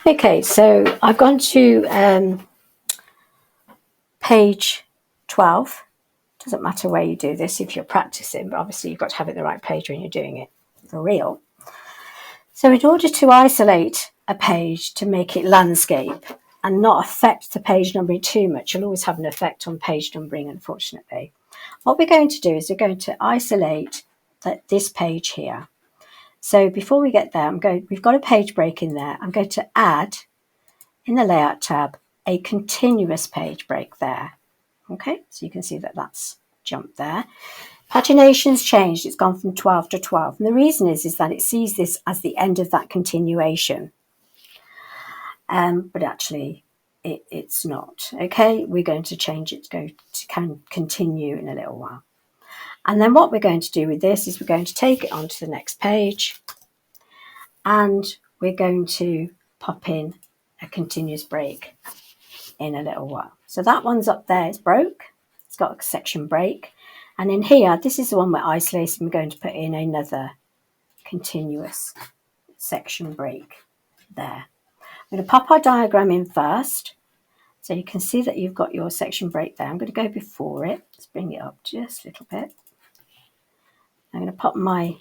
Okay, so I've gone to page 12. Doesn't matter where you do this if you're practicing, but obviously you've got to have it in the right page when you're doing it for real. So in order to isolate a page to make it landscape and not affect the page numbering too much, you'll always have an effect on page numbering, unfortunately. What we're going to do is we're going to isolate this page here. So before we get there, we've got a page break in there. I'm going to add, in the Layout tab, a continuous page break there. Okay, so you can see that that's jumped there. Pagination's changed. It's gone from 12 to 12. And the reason is that it sees this as the end of that continuation. But actually, it's not. Okay, we're going to change it to go to continue in a little while. And then what we're going to do with this is we're going to take it onto the next page and we're going to pop in a continuous break in a little while. So that one's up there, it's broke. It's got a section break. And in here, this is the one we're isolating. We're going to put in another continuous section break there. I'm going to pop our diagram in first. So you can see that you've got your section break there. I'm going to go before it. Let's bring it up just a little bit. I'm going to pop my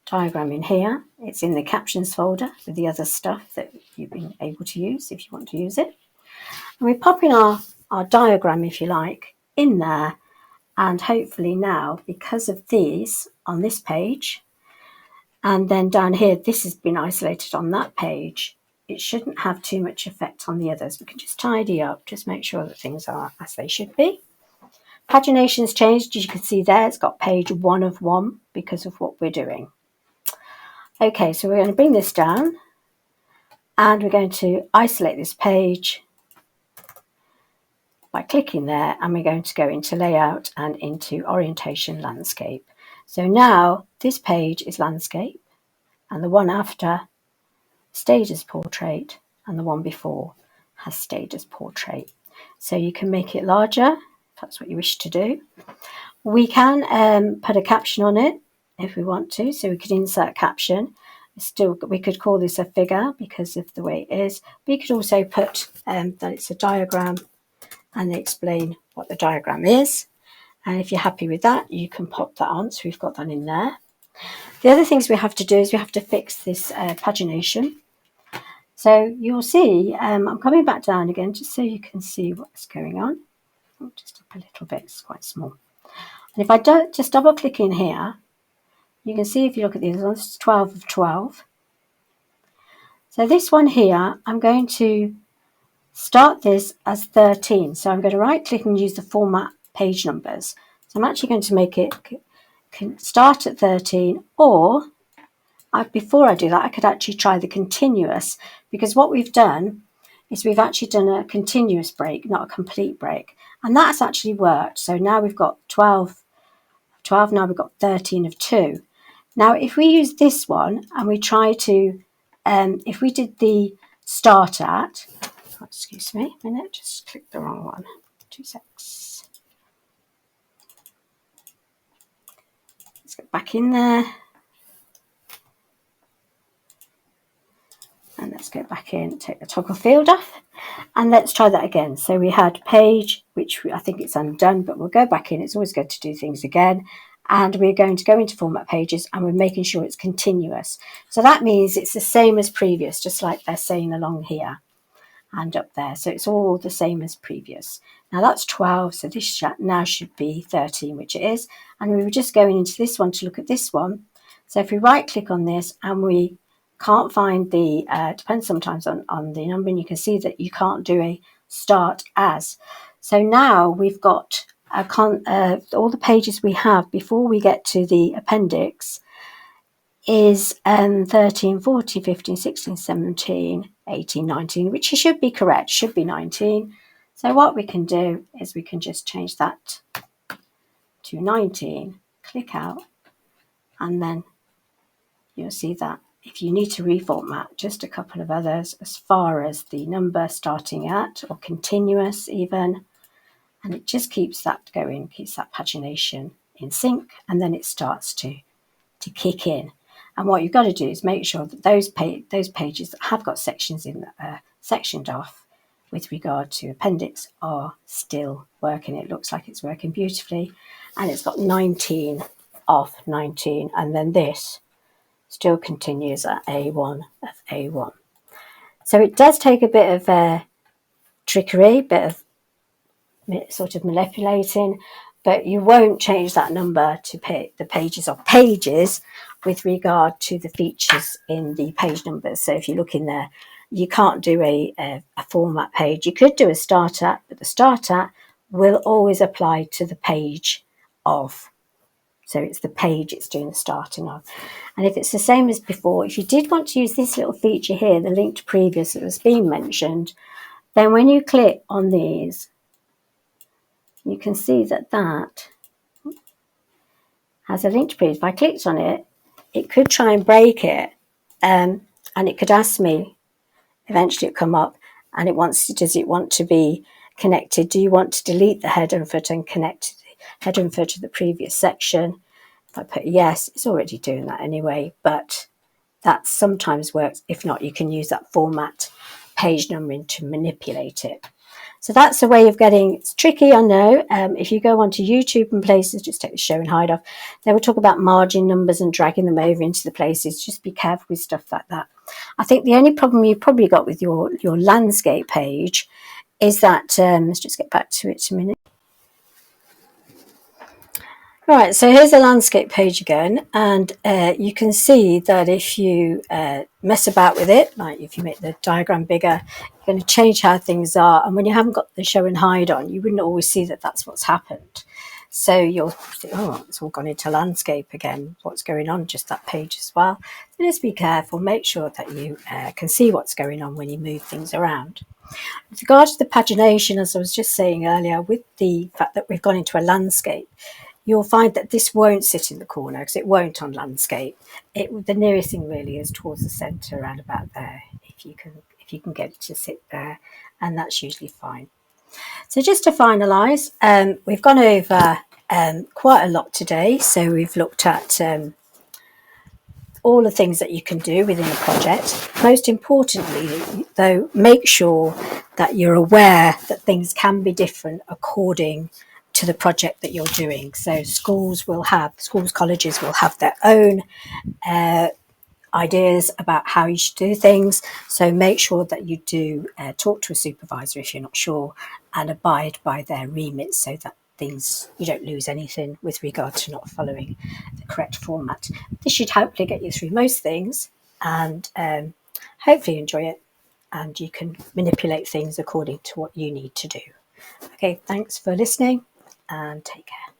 diagram in here. It's in the captions folder with the other stuff that you've been able to use if you want to use it. And we're popping our diagram, if you like, in there. And hopefully now, because of these on this page, and then down here, this has been isolated on that page, it shouldn't have too much effect on the others. We can just tidy up, just make sure that things are as they should be. Pagination's changed, as you can see there, it's got page 1 of 1 because of what we're doing. Okay, so we're going to bring this down and we're going to isolate this page by clicking there, and we're going to go into Layout and into Orientation Landscape. So now this page is landscape and the one after stayed as portrait and the one before has stayed as portrait. So you can make it larger if that's what you wish to do. We can put a caption on it if we want to, so we could insert caption. We could call this a figure because of the way it is, but you could also put that it's a diagram and explain what the diagram is. And if you're happy with that, you can pop that on. So we've got that in there. The other things we have to do is we have to fix this pagination. So you'll see, I'm coming back down again just so you can see what's going on. Just up a little bit, it's quite small. And if I don't just double click in here, you can see if you look at these ones, it's 12 of 12. So this one here, I'm going to start this as 13. So I'm going to right click and use the format page numbers. So I'm actually going to make it start at 13, or before I do that, I could actually try the continuous, because what we've done is we've actually done a continuous break, not a complete break. And that's actually worked. So now we've got 12 of 12, now we've got 13 of 2. Now, if we use this one and we try to, if we did the start at, excuse me a minute, just clicked the wrong one, 2 secs. Let's get back in there. And let's go back in, take the toggle field off, and let's try that again. So we had page, which I think it's undone, but we'll go back in. It's always good to do things again. And we're going to go into format pages and we're making sure it's continuous. So that means it's the same as previous, just like they're saying along here and up there. So it's all the same as previous. Now that's 12, so this now should be 13, which it is. And we were just going into this one to look at this one. So if we right click on this and we can't find the, depends sometimes on the number, and you can see that you can't do a start as. So now we've got all the pages we have before we get to the appendix is 13, 14, 15, 16, 17, 18, 19, which should be correct, should be 19. So what we can do is we can just change that to 19, click out, and then you'll see that if you need to reformat just a couple of others as far as the number starting at or continuous even, and it just keeps that going, keeps that pagination in sync, and then it starts to kick in. And what you've got to do is make sure that those pages that have got sections in that are sectioned off with regard to appendix are still working. It looks like it's working beautifully, and it's got 19 off 19, and then this still continues at A1 of A1. So it does take a bit of trickery, bit of sort of manipulating, but you won't change that number to the pages of pages with regard to the features in the page numbers. So if you look in there, you can't do a format page. You could do a start at, but the start at will always apply to the page of. So it's the page it's doing the starting of. And if it's the same as before, if you did want to use this little feature here, the link to previous that was being mentioned, then when you click on these, you can see that that has a link to previous. If I clicked on it, it could try and break it, and it could ask me, eventually it come up, and does it want to be connected? Do you want to delete the header and footer and connect the header and footer to the previous section? If I put yes, it's already doing that anyway, but that sometimes works. If not, you can use that format page numbering to manipulate it. So that's a way of getting, it's tricky, I know. If you go onto YouTube and places, just take the show and hide off, they will talk about margin numbers and dragging them over into the places. Just be careful with stuff like that. I think the only problem you've probably got with your landscape page is that, let's just get back to it a minute. Right, so here's the landscape page again, and you can see that if you mess about with it, like if you make the diagram bigger, you're going to change how things are, and when you haven't got the show and hide on, you wouldn't always see that that's what's happened. So you'll think, oh, it's all gone into landscape again. What's going on? Just that page as well. So just be careful, make sure that you can see what's going on when you move things around. With regard to the pagination, as I was just saying earlier, with the fact that we've gone into a landscape, you'll find that this won't sit in the corner because it won't on landscape. The nearest thing really is towards the centre, around about there, if you can get it to sit there, and that's usually fine. So just to finalise, we've gone over quite a lot today. So we've looked at all the things that you can do within the project. Most importantly, though, make sure that you're aware that things can be different according to the project that you're doing. So schools, colleges will have their own ideas about how you should do things. So make sure that you do talk to a supervisor if you're not sure, and abide by their remit so that you don't lose anything with regard to not following the correct format. This should hopefully get you through most things, and hopefully enjoy it, and you can manipulate things according to what you need to do. Okay, thanks for listening, and take care.